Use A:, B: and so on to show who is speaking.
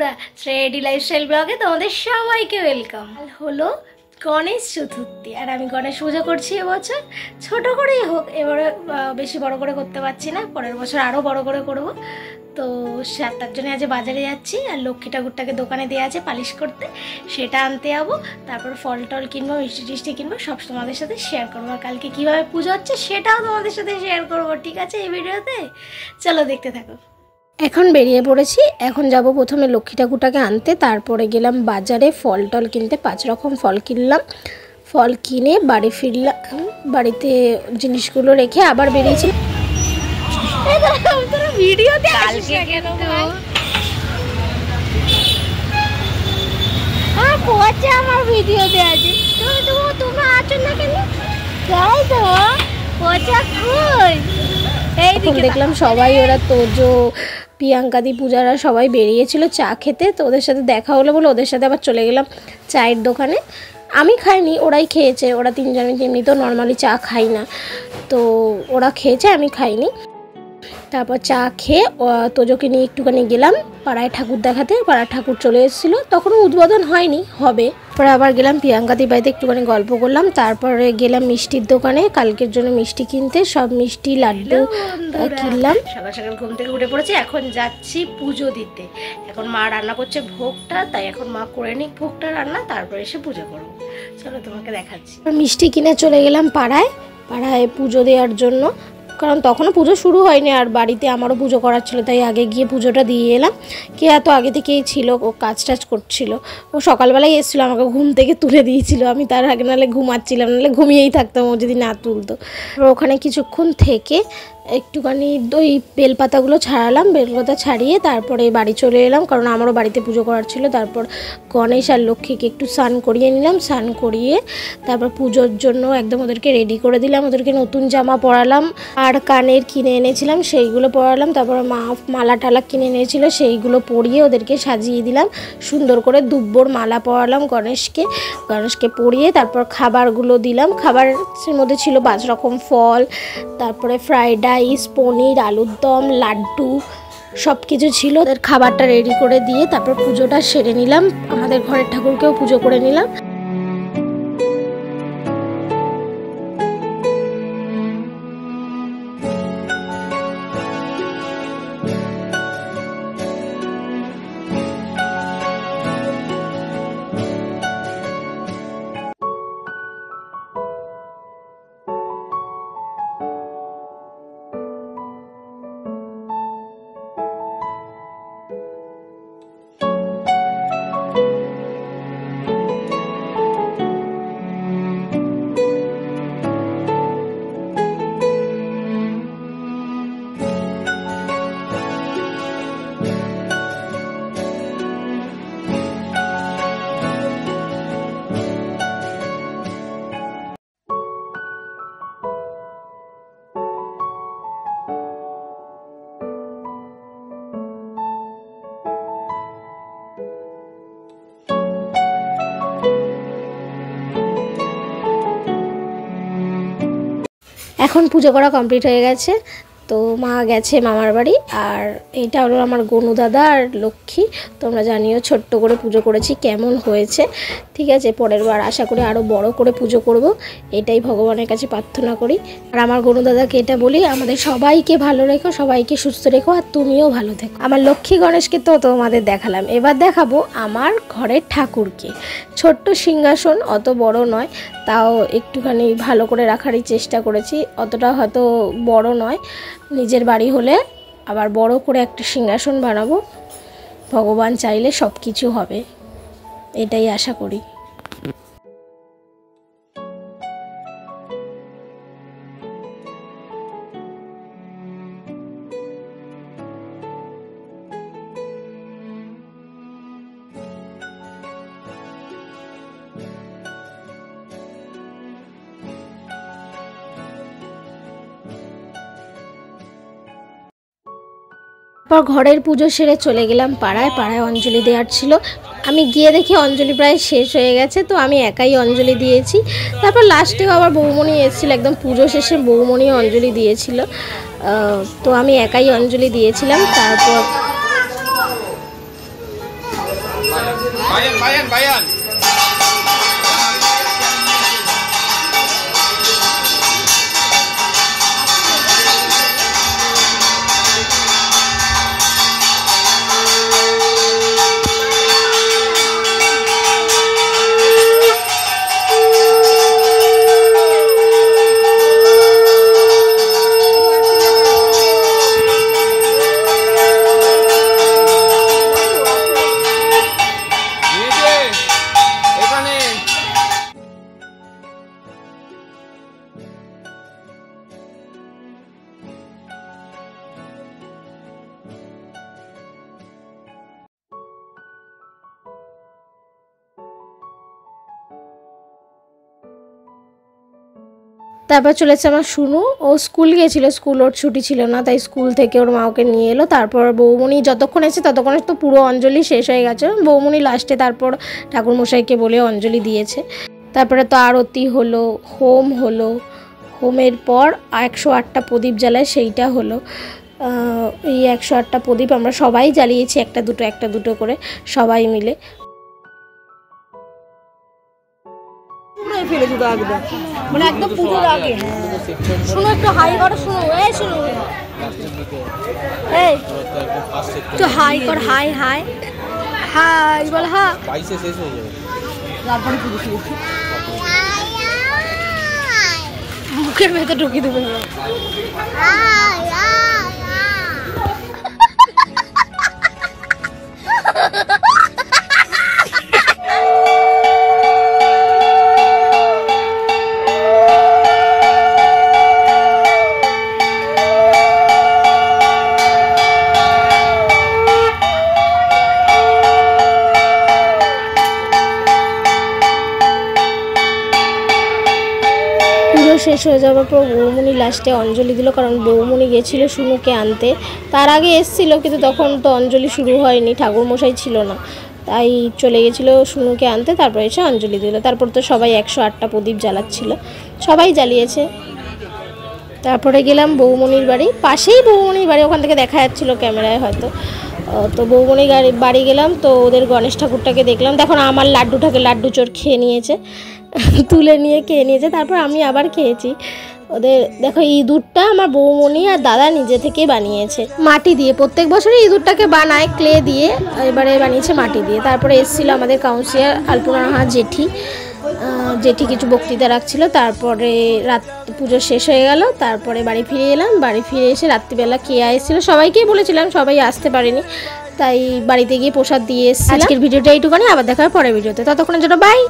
A: বন্ধুরা, শ্রেডি লাইফস্টাইল ব্লগে তোমাদের সবাইকে ওয়েলকাম। হলো গণেশ চতুর্থী, আর আমি গণেশ পুজো করছি এবছর। ছোট করেই হোক, এবারে বেশি বড় করে করতে পারছি না, পরের বছর আরও বড় করে করব। তো তার জন্য আজ বাজারে যাচ্ছি, আর লক্ষ্মী ঠাকুরটাকে দোকানে দেওয়া আছে পালিশ করতে, সেটা আনতে যাবো। তারপর ফল টল কিনবো, মিষ্টি টিষ্টি কিনবো, সব তোমাদের সাথে শেয়ার করবো। আর কালকে কীভাবে পুজো হচ্ছে সেটাও তোমাদের সাথে শেয়ার করবো, ঠিক আছে এই ভিডিওতে? চলো দেখতে থাকো। এখন বেরিয়ে পড়েছি, এখন যাব প্রথমে লক্ষ্মী ঠাকুরটাকে আনতে, তারপরে গেলাম বাজারে ফল টল কিনতে। 5 রকম ফল কিনলাম, ফল কিনে বাড়ি ফিরলাম, বাড়িতে জিনিসগুলো রেখে আবার বেরিয়েছি। ভিডিওতে আমার ভিডিওতে আছে, তোমরা আছো না কেন? তাই তো এখন দেখলাম সবাই, ওরা তোজো, প্রিয়াঙ্কাদি, পূজারা সবাই বেরিয়েছিল চা খেতে। তো ওদের সাথে দেখা হলো বলে ওদের সাথে আবার চলে গেলাম চায়ের দোকানে। আমি খাইনি, ওরাই খেয়েছে, ওরা 3 জন। এমনিতেও নর্মালি চা খাই না, তো ওরা খেয়েছে, আমি খাইনি। তারপর চা খেয়ে তোজোকে নিয়ে একটুখানি গেলাম পাড়ায় ঠাকুর দেখাতে। পাড়ায় ঠাকুর চলে এসেছিলো, তখনও উদ্বোধন হয়নি, হবে। পরে আবার গেলাম প্রিয়াঙ্কাদির বাড়িতে, একটুখানি গল্প করলাম। তারপরে গেলাম মিষ্টির দোকানে কালকের জন্য মিষ্টি কিনতে, সব মিষ্টি লাড্ডু কিনলাম। সকাল সকাল ঘুম থেকে উঠে পড়েছি, এখন যাচ্ছি পুজো দিতে। এখন মা রান্না করছে ভোগটা, তাই এখন মা করে নিক ভোগটা রান্না, তারপরে এসে পুজো করবো। চলো তোমাকে দেখাচ্ছি। মিষ্টি কিনে চলে গেলাম পাড়ায় পুজো দেওয়ার জন্য, কারণ তখনও পুজো শুরু হয়নি, আর বাড়িতে আমারও পুজো করার ছিল, তাই আগে গিয়ে পুজোটা দিয়ে এলাম। কে এত আগে থেকেই ছিল, ও কাজ টাজ করছিল, ও সকালবেলায় এসেছিলো, আমাকে ঘুম থেকে তুলে দিয়েছিল। আমি তার আগে নাহলে ঘুমাচ্ছিলাম, নাহলে ঘুমিয়েই থাকতাম ও যদি না তুলতো। ওখানে কিছুক্ষণ থেকে একটুখানি ওই বেলপাতাগুলো ছাড়ালাম, বেলপাতা ছাড়িয়ে তারপরে বাড়ি চলে এলাম, কারণ আমারও বাড়িতে পুজো করার ছিল। তারপর গণেশ আর লক্ষ্মীকে একটু স্নান করিয়ে নিলাম, স্নান করিয়ে তারপর পুজোর জন্য একদম ওদেরকে রেডি করে দিলাম। ওদেরকে নতুন জামা পরালাম, আর কানের কিনে এনেছিলাম সেইগুলো পরালাম। তারপরে মা মালা টালা কিনে এনেছিল, সেইগুলো পরিয়ে ওদেরকে সাজিয়ে দিলাম সুন্দর করে। দুব্বর মালা পরালাম গণেশকে পরিয়ে, তারপর খাবারগুলো দিলাম। খাবারের মধ্যে ছিল 5 রকম ফল, তারপরে ফ্রাইড রাইস, পনির, আলুর দম, লাড্ডু, সব কিছু ছিল। ওদের খাবারটা রেডি করে দিয়ে তারপর পুজোটা সেরে নিলাম, আমাদের ঘরের ঠাকুরকেও পুজো করে নিলাম। এখন পুজো করা কমপ্লিট হয়ে গেছে, তো মা গেছে মামার বাড়ি। আর এইটা হলো আমার গনু দাদা আর লক্ষ্মী। তোমরা জানিও ছোট্ট করে পুজো করেছি, কেমন হয়েছে। ঠিক আছে, পরের বার আশা করি আরও বড় করে পুজো করব, এটাই ভগবানের কাছে প্রার্থনা করি। আর আমার গনু দাদাকে এটা বলি, আমাদের সবাইকে ভালো রেখো, সবাইকে সুস্থ রেখো, আর তুমিও ভালো থেকো। আমার লক্ষ্মী গণেশকে তো তোমাদের দেখালাম, এবার দেখাবো আমার ঘরের ঠাকুরকে। ছোট্ট সিংহাসন, অত বড় নয়, তাও একটুখানি ভালো করে রাখারই চেষ্টা করেছি। অতটা হয়তো বড় নয়, নিজের বাড়ি হলে আবার বড় করে একটা সিংহাসন বানাবো। ভগবান চাইলে সব কিছু হবে, এটাই আশা করি। তারপর ঘরের পুজো সেরে চলে গেলাম পাড়ায় অঞ্জলি দেওয়ার ছিল। আমি গিয়ে দেখি অঞ্জলি প্রায় শেষ হয়ে গেছে, তো আমি একাই অঞ্জলি দিয়েছি। তারপর লাস্টেও আবার বৌমণি এসেছিলো, একদম পুজো শেষে বৌমণিও অঞ্জলি দিয়েছিল, তো আমি একাই অঞ্জলি দিয়েছিলাম। তারপর
B: bayan, bayan.
A: তারপর চলেছে আমার শুনু, ও স্কুল গিয়েছিল, স্কুল ওর ছুটি ছিল না, তাই স্কুল থেকে ওর মা ওকে নিয়ে এলো। তারপর বৌমণি যতক্ষণ এসে ততক্ষণে তো পুরো অঞ্জলি শেষ হয়ে গেছে। বৌমণি লাস্টে তারপর ঠাকুরমশাইকে বলে অঞ্জলি দিয়েছে। তারপরে তো আরতি হলো, হোম হলো, হোমের পর 108টা প্রদীপ জ্বালায়, সেইটা হলো। এই 108টা প্রদীপ আমরা সবাই জ্বালিয়েছি, একটা দুটো করে সবাই মিলে।
C: মানে একদম পুজোর আগে। শুনো একটু হাই করো, শুনো এই শুনো এই তো হাই কর, হাই হাই হাই বল, হ্যাঁ
B: 22 শেষ হয়ে যাবে,
C: তারপরে পুজো শুরু। মুখের ভেতর ঢুকিয়ে দেবে।
A: শেষ হয়ে যাওয়ার পর বৌমণি লাস্টে অঞ্জলি দিল, কারণ বৌমণি গেছিলো শুনুকে আনতে। তার আগে এসেছিলো কিন্তু তখন তো অঞ্জলি শুরু হয়নি, ঠাকুরমশাই ছিল না, তাই চলে গেছিলো শুনুকে আনতে। তারপর এসে অঞ্জলি দিল। তারপর তো সবাই 108টা প্রদীপ জ্বালাচ্ছিল, সবাই জ্বালিয়েছে। তারপরে গেলাম বৌমণির বাড়ি, পাশেই বৌমণির বাড়ি, ওখান থেকে দেখা যাচ্ছিলো ক্যামেরায় হয়তো। তো বৌমণি বাড়ি গেলাম, তো ওদের গণেশ ঠাকুরটাকে দেখলাম। দেখুন আমার লাড্ডু চোর খেয়ে নিয়েছে, তুলে নিয়ে খেয়ে নিয়েছে। তারপর আমি আবার খেয়েছি। ওদের দেখো ইঁদুরটা আমার বৌমণি আর দাদা নিজে থেকে বানিয়েছে মাটি দিয়ে। প্রত্যেক বছরই ইঁদুরটাকে বানায় ক্লে দিয়ে, এবারে বানিয়েছে মাটি দিয়ে। তারপরে এসেছিল আমাদের কাউন্সিলর আলপনা জেঠি কিছু বক্তৃতা রাখছিল। তারপরে রাত পুজো শেষ হয়ে গেল, তারপরে বাড়ি ফিরে এলাম। বাড়ি ফিরে এসে রাত্রিবেলা কেয়া এসেছিলো, সবাইকেই বলেছিলাম, সবাই আসতে পারেনি, তাই বাড়িতে গিয়ে প্রসাদ দিয়ে এসেছি। আজকের ভিডিওটা এইটুখানি, আবার দেখা হয় পরের ভিডিওতে, ততক্ষণের জন্য বাই।